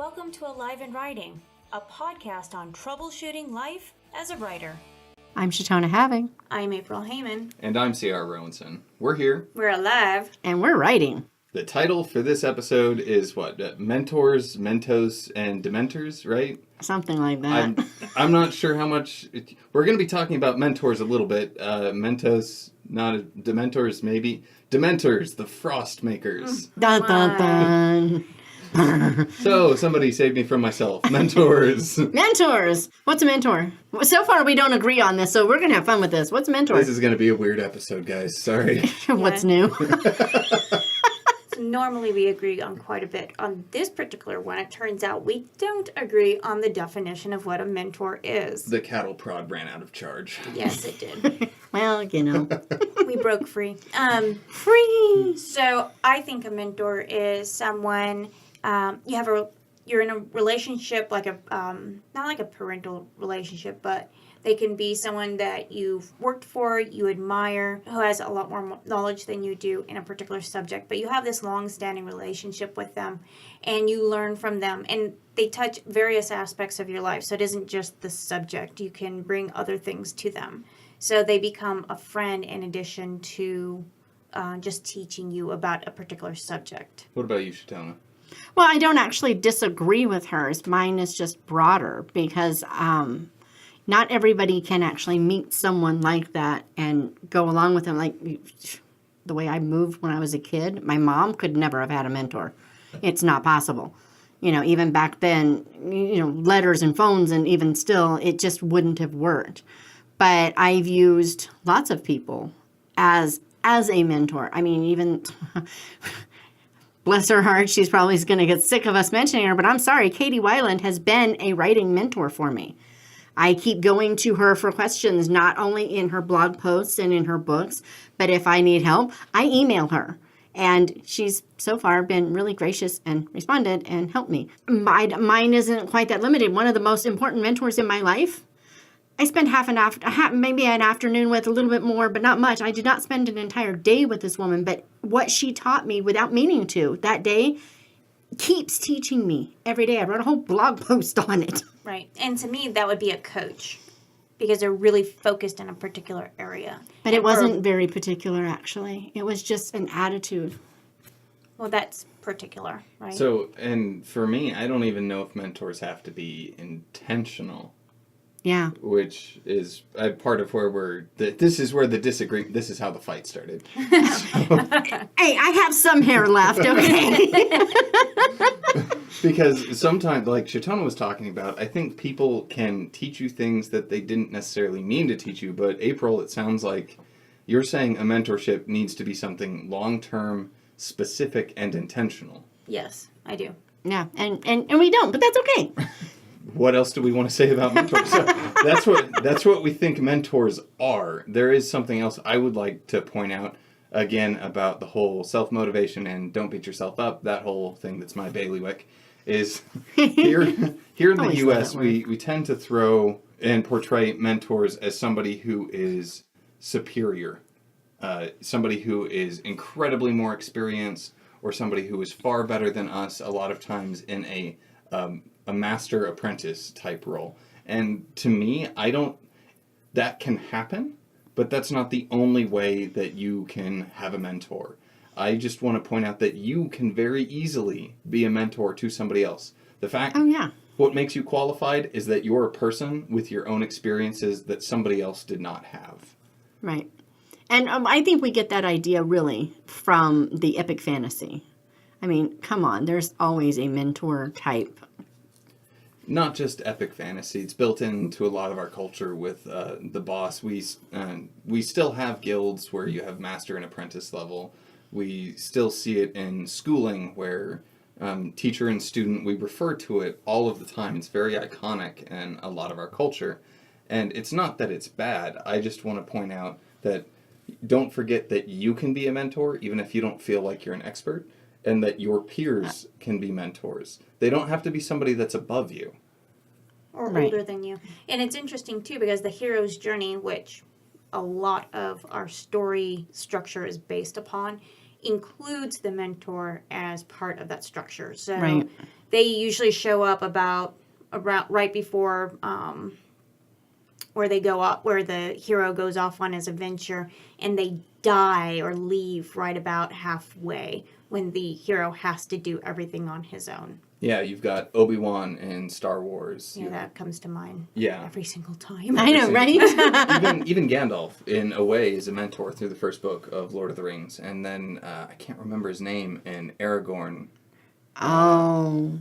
Welcome to Alive in Writing, a podcast on troubleshooting life as a writer. I'm Shatona Having. I'm April Heyman. And I'm C.R. Rowanson. We're here. We're alive. And we're writing. The title for this episode is what? Mentors, Mentos, and Dementors, right? Something like that. I'm not sure how much... We're going to be talking about mentors a little bit. Mentos, not Dementors, maybe. Dementors, the frost makers. Dun, dun, dun. So, somebody saved me from myself. Mentors. Mentors. What's a mentor? So far, we don't agree on this, so we're going to have fun with this. What's a mentor? This is going to be a weird episode, guys. Sorry. What's new? So normally we agree on quite a bit. On this particular one, it turns out we don't agree on the definition of what a mentor is. The cattle prod ran out of charge. Yes, it did. Well, you know. We broke free. Free! So I think a mentor is someone... you're in a relationship like a not like a parental relationship, but they can be someone that you've worked for, you admire, who has a lot more knowledge than you do in a particular subject, but you have this long-standing relationship with them and you learn from them, and they touch various aspects of your life. So it isn't just the subject, you can bring other things to them, so they become a friend in addition to just teaching you about a particular subject. What about you, Shatona? Well, I don't actually disagree with hers. Mine is just broader because not everybody can actually meet someone like that and go along with them. Like the way I moved when I was a kid, my mom could never have had a mentor. It's not possible. You know, even back then, letters and phones, and even still, it just wouldn't have worked. But I've used lots of people as a mentor. I mean, even... Bless her heart, she's probably going to get sick of us mentioning her, but I'm sorry, Katie Weiland has been a writing mentor for me. I keep going to her for questions, not only in her blog posts and in her books, but if I need help, I email her. And she's so far been really gracious and responded and helped me. Mine isn't quite that limited. One of the most important mentors in my life, I spent maybe an afternoon with, a little bit more, but not much. I did not spend an entire day with this woman, but what she taught me without meaning to that day keeps teaching me every day. I wrote a whole blog post on it. Right. And to me, that would be a coach, because they're really focused in a particular area. But it wasn't very particular, actually. It was just an attitude. Well, that's particular, right? So, and for me, I don't even know if mentors have to be intentional. Yeah. Which is part of where this is where the disagreement, this is how the fight started. So. Hey, I have some hair left, okay? Because sometimes, like Shatona was talking about, I think people can teach you things that they didn't necessarily mean to teach you. But April, it sounds like you're saying a mentorship needs to be something long-term, specific, and intentional. Yes, I do. Yeah, and we don't, but that's okay. What else do we want to say about mentors? So that's what we think mentors are. There is something else I would like to point out again about the whole self-motivation and don't beat yourself up. That whole thing that's my bailiwick is here in the U.S. we tend to throw and portray mentors as somebody who is superior, somebody who is incredibly more experienced, or somebody who is far better than us. A lot of times in a master apprentice type role. And to me, that can happen, but that's not the only way that you can have a mentor. I just want to point out that you can very easily be a mentor to somebody else. The fact, what makes you qualified is that you're a person with your own experiences that somebody else did not have. Right. And I think we get that idea really from the epic fantasy. I mean, come on, there's always a mentor type. Not just epic fantasy. It's built into a lot of our culture with the boss. We still have guilds where you have master and apprentice level. We still see it in schooling where teacher and student, we refer to it all of the time. It's very iconic in a lot of our culture. And it's not that it's bad. I just want to point out that don't forget that you can be a mentor even if you don't feel like you're an expert. And that your peers can be mentors. They don't have to be somebody that's above you. Or older than you. And it's interesting, too, because the hero's journey, which a lot of our story structure is based upon, includes the mentor as part of that structure. So they usually show up around right before where they go up, where the hero goes off on his adventure, and they die or leave right about halfway when the hero has to do everything on his own. Yeah, you've got Obi-Wan in Star Wars. Yeah, that comes to mind. Yeah. Every single time. I know, right? even Gandalf, in a way, is a mentor through the first book of Lord of the Rings. And then, I can't remember his name, in Aragorn. Oh.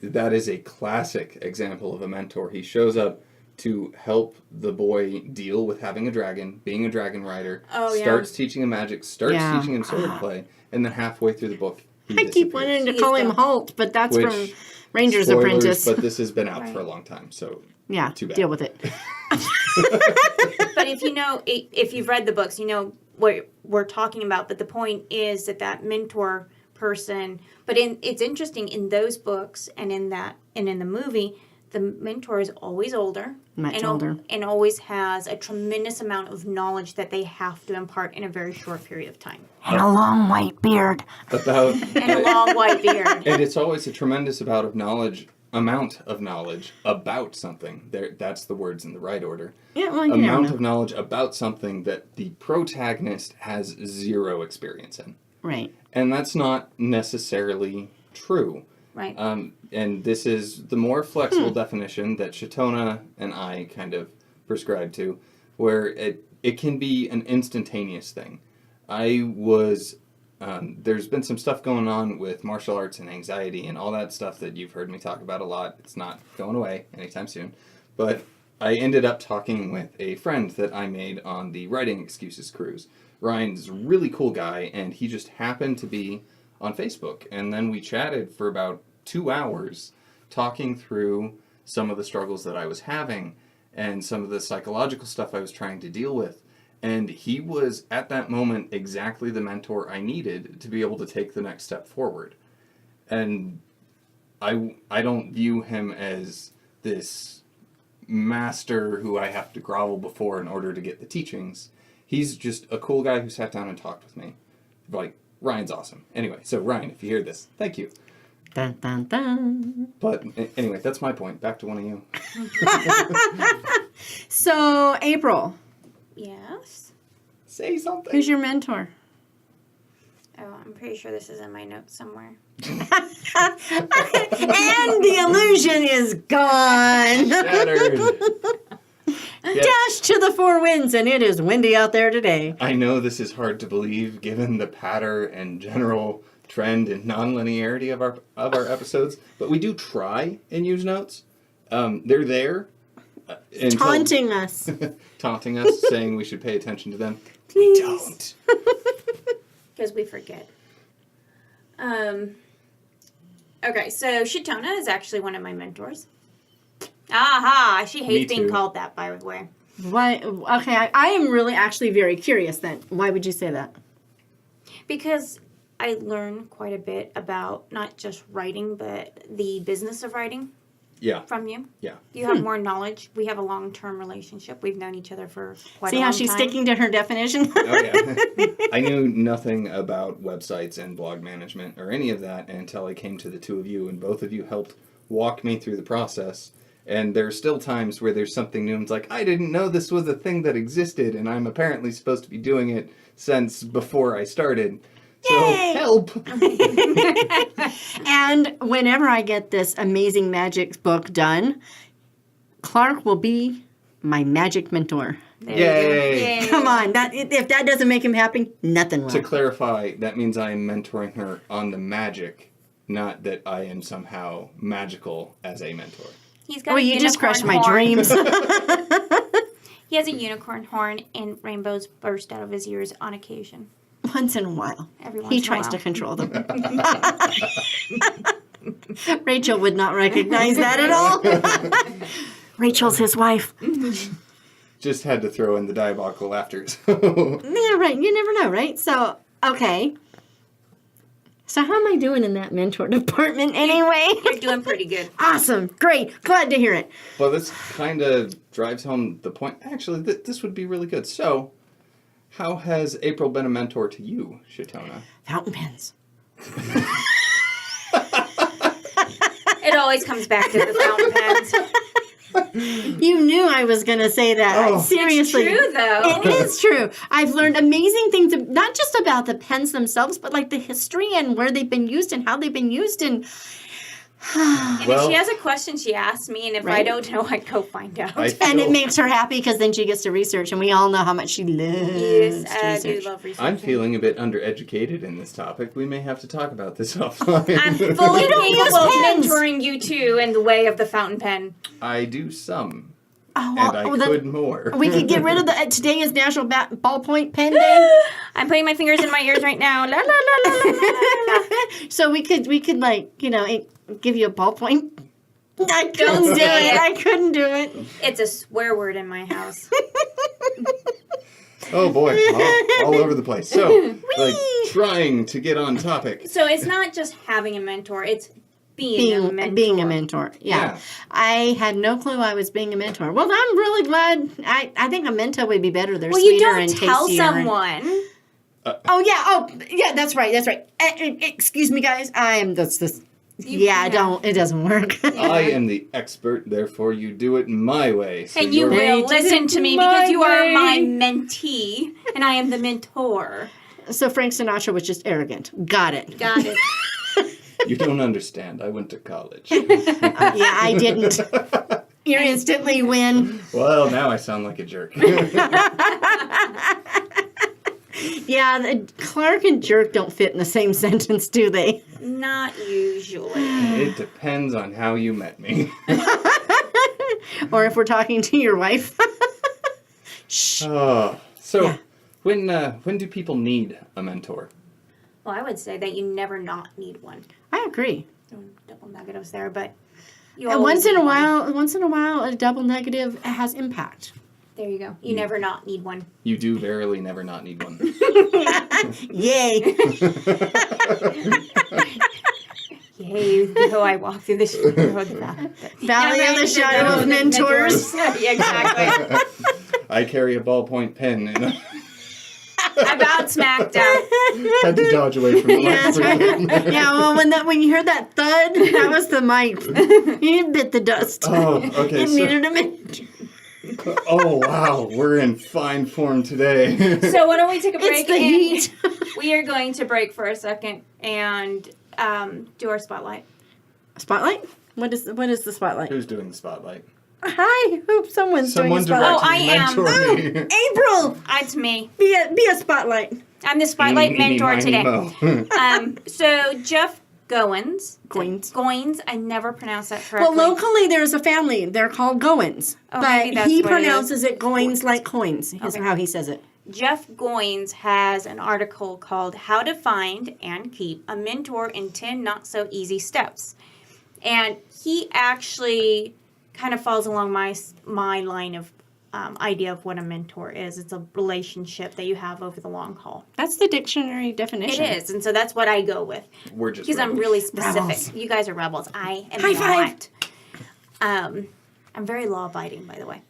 That is a classic example of a mentor. He shows up to help the boy deal with having a dragon, being a dragon rider, starts teaching him magic, starts teaching him swordplay, and then halfway through the book, I keep wanting to call him Holt, but that's from Ranger's spoilers, Apprentice. But this has been out for a long time, so yeah, too bad. Deal with it. But if you've read the books, you know what we're talking about. But the point is that mentor person. But it's interesting in those books and in the movie, the mentor is always older, older, and always has a tremendous amount of knowledge that they have to impart in a very short period of time. And a long white beard. And a long white beard. And it's always a tremendous amount of knowledge about something. That's the words in the right order. Yeah, well, amount of knowledge about something that the protagonist has zero experience in. Right. And that's not necessarily true. Right. And this is the more flexible definition that Shatona and I kind of prescribe to, where it can be an instantaneous thing. There's been some stuff going on with martial arts and anxiety and all that stuff that you've heard me talk about a lot. It's not going away anytime soon. But I ended up talking with a friend that I made on the Writing Excuses cruise. Ryan's a really cool guy, and he just happened to be on Facebook, and then we chatted for about 2 hours talking through some of the struggles that I was having and some of the psychological stuff I was trying to deal with. And he was, at that moment, exactly the mentor I needed to be able to take the next step forward. And I don't view him as this master who I have to grovel before in order to get the teachings. He's just a cool guy who sat down and talked with me. Like, Ryan's awesome. Anyway, so Ryan, if you hear this, thank you. Dun, dun, dun. But anyway, that's my point. Back to one of you. So, April. Yes. Say something. Who's your mentor? Oh, I'm pretty sure this is in my notes somewhere. And the illusion is gone. Shattered. Yes. Dash to the four winds, and it is windy out there today. I know this is hard to believe given the pattern and general trend and non-linearity of our episodes, but we do try and use notes. They're there. Taunting us. Taunting us, saying we should pay attention to them. Please. We don't. Because we forget. Okay, so Shatona is actually one of my mentors. Aha! She hates being called that, by the way. Why? Okay, I am really actually very curious then. Why would you say that? Because I learn quite a bit about not just writing, but the business of writing. Yeah. From you. Yeah. You have more knowledge. We have a long-term relationship. We've known each other for quite a long time. See how she's sticking to her definition? Oh, yeah. I knew nothing about websites and blog management or any of that until I came to the two of you, and both of you helped walk me through the process. And there's still times where there's something new and it's like, I didn't know this was a thing that existed, and I'm apparently supposed to be doing it since before I started. So Yay! Help! And whenever I get this amazing magic book done, Clark will be my magic mentor. Yay! Come on, if that doesn't make him happy, nothing will. To clarify, that means I am mentoring her on the magic, not that I am somehow magical as a mentor. He's got you just crushed my dreams. He has a unicorn horn, and rainbows burst out of his ears on occasion. Once in a while. He tries to control them. Rachel would not recognize that at all. Rachel's his wife. Just had to throw in the diabolical laughter. Yeah, right. You never know, right? So, okay. So how am I doing in that mentor department anyway? You're doing pretty good. Awesome. Great. Glad to hear it. Well, this kind of drives home the point. Actually, this would be really good. So, how has April been a mentor to you, Shatona? Fountain pens. It always comes back to the fountain pens. You knew I was going to say that. Oh. Seriously. It's true, though. It is true. I've learned amazing things, not just about the pens themselves, but like the history and where they've been used and how they've been used. And And if she has a question, she asks me, and if I don't know, I go find out. and it makes her happy because then she gets to research, and we all know how much she loves Yes, I do research. love research. I'm feeling a bit undereducated in this topic. We may have to talk about this offline. I'm fully capable of pens. mentoring you two in the way of the fountain pen. I do some. Oh, And I then could more. we could get rid of the. Today is National Ballpoint Pen Day, I'm putting my fingers in my ears right now. La, la, la, la, la, la, la. so we could like give you a ballpoint. I couldn't do say it. it. I couldn't do it. It's a swear word in my house. Oh boy, all over the place. So, like, trying to get on topic. So it's not just having a mentor, it's being a mentor. Being a mentor. Yeah. I had no clue I was being a mentor. Well, I'm really glad. I think a mentor would be better. They're Well, you sweeter don't and tell tastier. someone. Oh yeah. That's right. Excuse me, guys. It doesn't work. I am the expert, therefore you do it my way. So And you you're- will listen to me because you are my mentee, and I am the mentor. So Frank Sinatra was just arrogant. Got it. Got it. You don't understand. I went to college. Yeah, I didn't. You instantly win. Well, now I sound like a jerk. Yeah, Clark and jerk don't fit in the same sentence, do they? Not usually. It depends on how you met me. Or if we're talking to your wife. Shh. So, when do people need a mentor? Well, I would say that you never not need one. I agree. Double negatives there, but you And always once in need a one. while, a double negative has impact. There you go. You never not need one. You do verily never not need one. Yay. Yay, though I walk through the Valley of the Shadow of Mentors. Yeah, exactly. I carry a ballpoint pen and I I about smacked out. had to dodge away from the Yeah, light that's for a right. minute. Yeah, well, when you heard that thud, that was the mic. He bit the dust. Oh, okay. It needed a minute. Oh, wow. We're in fine form today. So why don't we take a break? It's the and heat. We are going to break for a second and do our spotlight. Spotlight? What is the spotlight? Who's doing the spotlight? Hi, hope someone's Someone doing a spotlight. Oh, I am. mentor me. April, It's me. be a spotlight. I'm the spotlight Eeny, meeny, mentor miny, today. moe. So Jeff Goins. Goins. I never pronounced that Well, correctly. locally there's a family. They're called Goins. Oh, but maybe that's he what it is. pronounces it Goins like coins, is Okay. how he says it. Jeff Goins has an article called How to Find and Keep a Mentor in 10 Not So Easy Steps. And he actually kind of falls along my line of idea of what a mentor is. It's a relationship that you have over the long haul. That's the dictionary definition. It is, and so that's what I go with. We're just Because I'm rebels. really specific. Rebels. You guys are rebels. I am High five. not. I'm very law-abiding, by the way.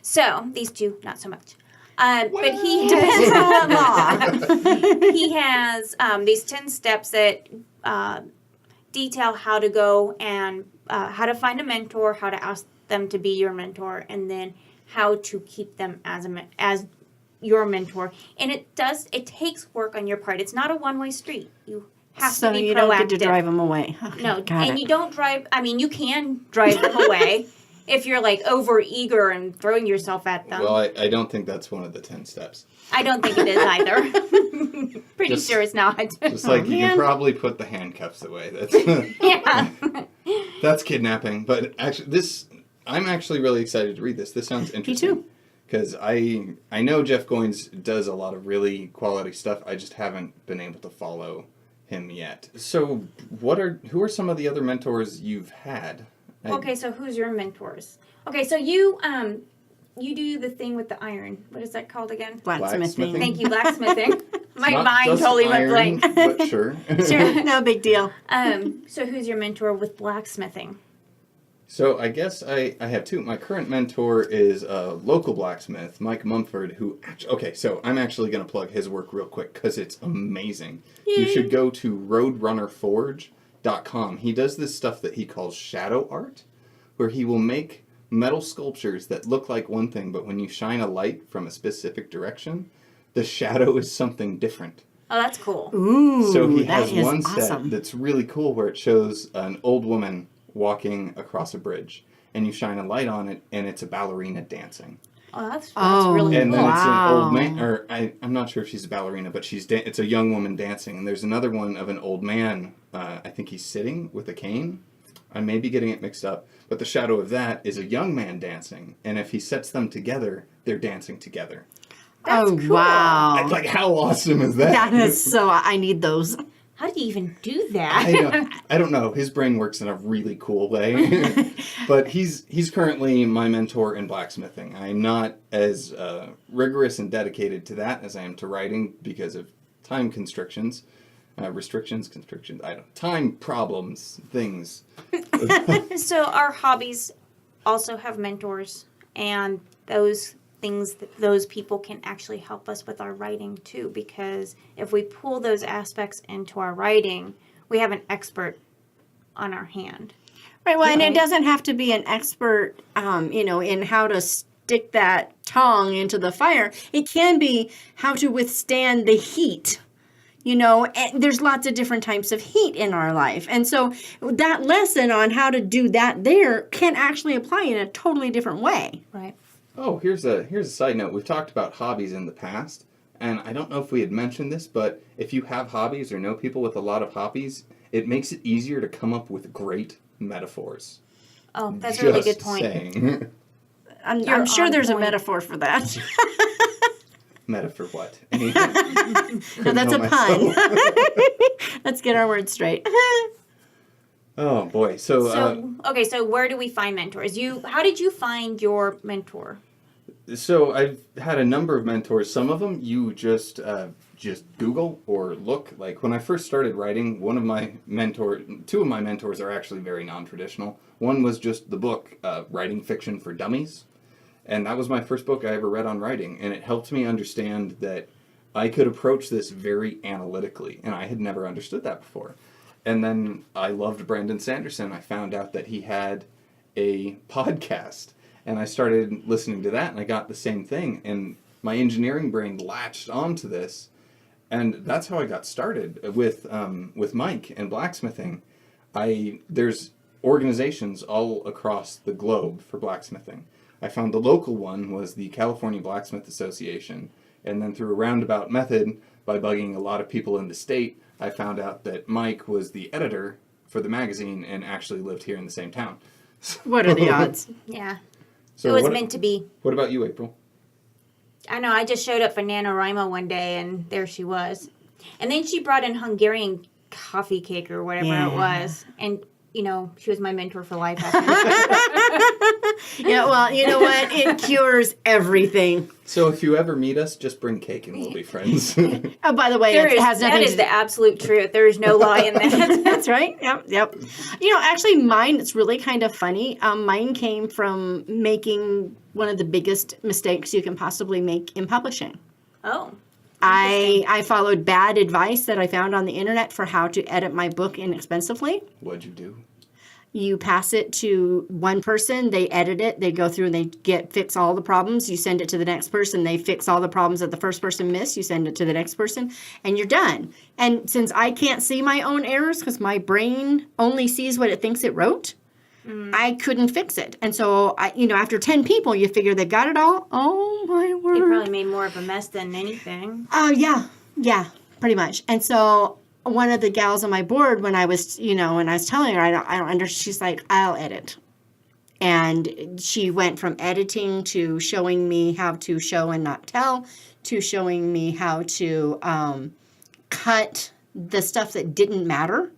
So, these two, not so much. But he Depends has, on what law. he has these 10 steps that detail how to go and how to find a mentor, how to ask them to be your mentor, and then how to keep them as your mentor. And it takes work on your part. It's not a one-way street. You have So to be you proactive. don't get to drive them away. Okay, No, got and it. you don't drive. I mean, you can drive them away if you're like over eager and throwing yourself at them. Well, I don't think that's one of the 10 steps. I don't think it is either. Pretty Just- sure it's not. Just like you man. can probably put the handcuffs away. That's Yeah. that's kidnapping. But actually, I'm actually really excited to read this. This sounds interesting. too. Because I know Jeff Goins does a lot of really quality stuff. I just haven't been able to follow him yet. So who are some of the other mentors you've had? Okay, so who's your mentors? Okay, so you do the thing with the iron. What is that called again? Blacksmithing. Thank you, blacksmithing. My Not mind just totally went iron, blank. But sure. Sure, no big deal. So who's your mentor with blacksmithing? So I guess I have two. My current mentor is a local blacksmith, Mike Mumford, who so I'm actually going to plug his work real quick because it's amazing. You should go to Roadrunner Forge. .com, he does this stuff that he calls shadow art, where he will make metal sculptures that look like one thing, but when you shine a light from a specific direction, the shadow is something different. Oh, that's cool. Ooh, So he that has is one awesome. set that's really cool where it shows an old woman walking across a bridge, and you shine a light on it, and it's a ballerina dancing. Oh, that's Oh, really And cool. then it's an Wow. old man, or I'm not sure if she's a ballerina, but it's a young woman dancing. And there's another one of an old man. I think he's sitting with a cane. I may be getting it mixed up, but the shadow of that is a young man dancing. And if he sets them together, they're dancing together. That's oh, cool. wow. Like, how awesome is that? That is so, I need those. How did you even do that? I don't know. His brain works in a really cool way. But he's currently my mentor in blacksmithing. I'm not as rigorous and dedicated to that as I am to writing because of time constrictions. Time problems, things. So our hobbies also have mentors, and those things, those people can actually help us with our writing too, because if we pull those aspects into our writing, we have an expert on our hand. Right, well, and it Right. doesn't have to be an expert, in how to stick that tongue into the fire. It can be how to withstand the heat. And there's lots of different types of heat in our life. And so that lesson on how to do that there can actually apply in a totally different way. Right. Oh, here's a side note. We've talked about hobbies in the past, and I don't know if we had mentioned this, but if you have hobbies or know people with a lot of hobbies, it makes it easier to come up with great metaphors. Oh, that's a really Just good point. saying. I'm You're sure on there's a point. metaphor for that. Meta for what? No, that's a pun. Let's get our words straight. Oh boy. So So where do we find mentors? How did you find your mentor? so I've had a number of mentors. Some of them you just Google or look. Like when I first started writing, two of my mentors are actually very non-traditional. One was just the book Writing Fiction for Dummies. And that was my first book I ever read on writing. And it helped me understand that I could approach this very analytically. And I had never understood that before. And then I loved Brandon Sanderson. I found out that he had a podcast. And I started listening to that, and I got the same thing. And my engineering brain latched onto this. And that's how I got started with Mike and blacksmithing. There's organizations all across the globe for blacksmithing. I found the local one was the California Blacksmith Association, and then through a roundabout method, by bugging a lot of people in the state, I found out that Mike was the editor for the magazine and actually lived here in the same town. What are the odds? Yeah. So It was what, meant to be. What about you, April? I know, I just showed up for NaNoWriMo one day, and there she was. And then she brought in Hungarian coffee cake or whatever Yeah. it was. And, she was my mentor for life after that. Yeah, well, you know what? It cures everything. So if you ever meet us, just bring cake and we'll be friends. Oh, by the way, it has that nothing is to the absolute truth. There is no lie in that. That's right. Yep. Actually, mine, it's really kind of funny. Mine came from making one of the biggest mistakes you can possibly make in publishing. Oh. I followed bad advice that I found on the internet for how to edit my book inexpensively. What'd you do? You pass it to one person, they edit it, they go through and they fix all the problems. You send it to the next person, they fix all the problems that the first person missed. You send it to the next person, and you're done. And since I can't see my own errors because my brain only sees what it thinks it wrote, I couldn't fix it. And so, after 10 people, you figure they got it all. Oh, my word. You probably made more of a mess than anything. Yeah, pretty much. And so one of the gals on my board, when I was, when I was telling her, I don't understand, she's like, I'll edit. And she went from editing to showing me how to show and not tell, to showing me how to cut the stuff that didn't matter,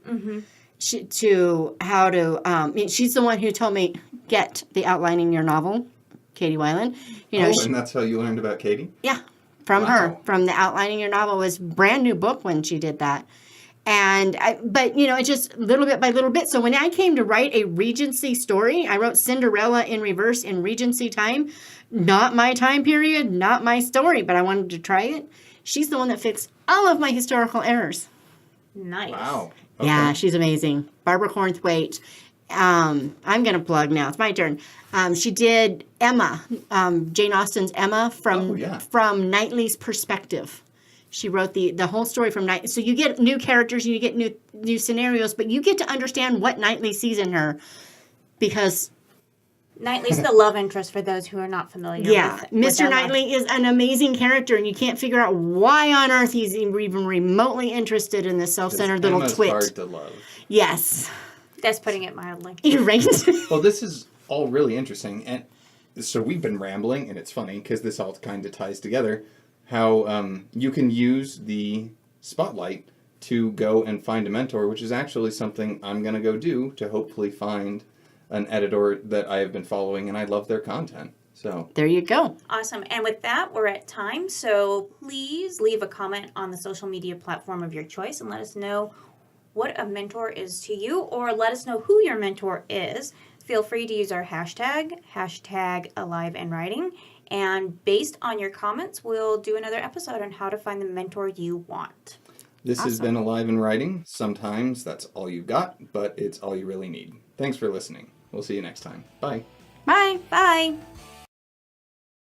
to how to, she's the one who told me, get the outlining your novel, Katie Weiland. And that's how you learned about Katie? Yeah, from Wow. her, from the outlining your novel. Was brand new book when she did that. But it's just little bit by little bit. So when I came to write a Regency story, I wrote Cinderella in reverse in Regency time. Not my time period, not my story, but I wanted to try it. She's the one that fixed all of my historical errors. Nice. Wow. Yeah, she's amazing. Barbara Cornthwaite. I'm going to plug now. It's my turn. She did Emma, Jane Austen's Emma from Knightley's perspective. She wrote the whole story from Knightley. So you get new characters, you get new scenarios, but you get to understand what Knightley sees in her because... Knightley's the love interest for those who are not familiar with Mr. Emma. Knightley is an amazing character, and you can't figure out why on earth he's even remotely interested in this self-centered little Emma's twit. hard to love. Yes. That's putting it mildly. You're right. Well, this is all really interesting, and so we've been rambling, and it's funny because this all kind of ties together. How you can use the spotlight to go and find a mentor, which is actually something I'm going to go do to hopefully find an editor that I have been following, and I love their content. So There you go. Awesome. And with that, we're at time. So please leave a comment on the social media platform of your choice and let us know what a mentor is to you, or let us know who your mentor is. Feel free to use our hashtag #AliveAndWriting. And based on your comments, we'll do another episode on how to find the mentor you want. this has been Alive and Writing. Sometimes that's all you got, but it's all you really need. Thanks for listening. We'll see you next time. Bye. Bye. Bye.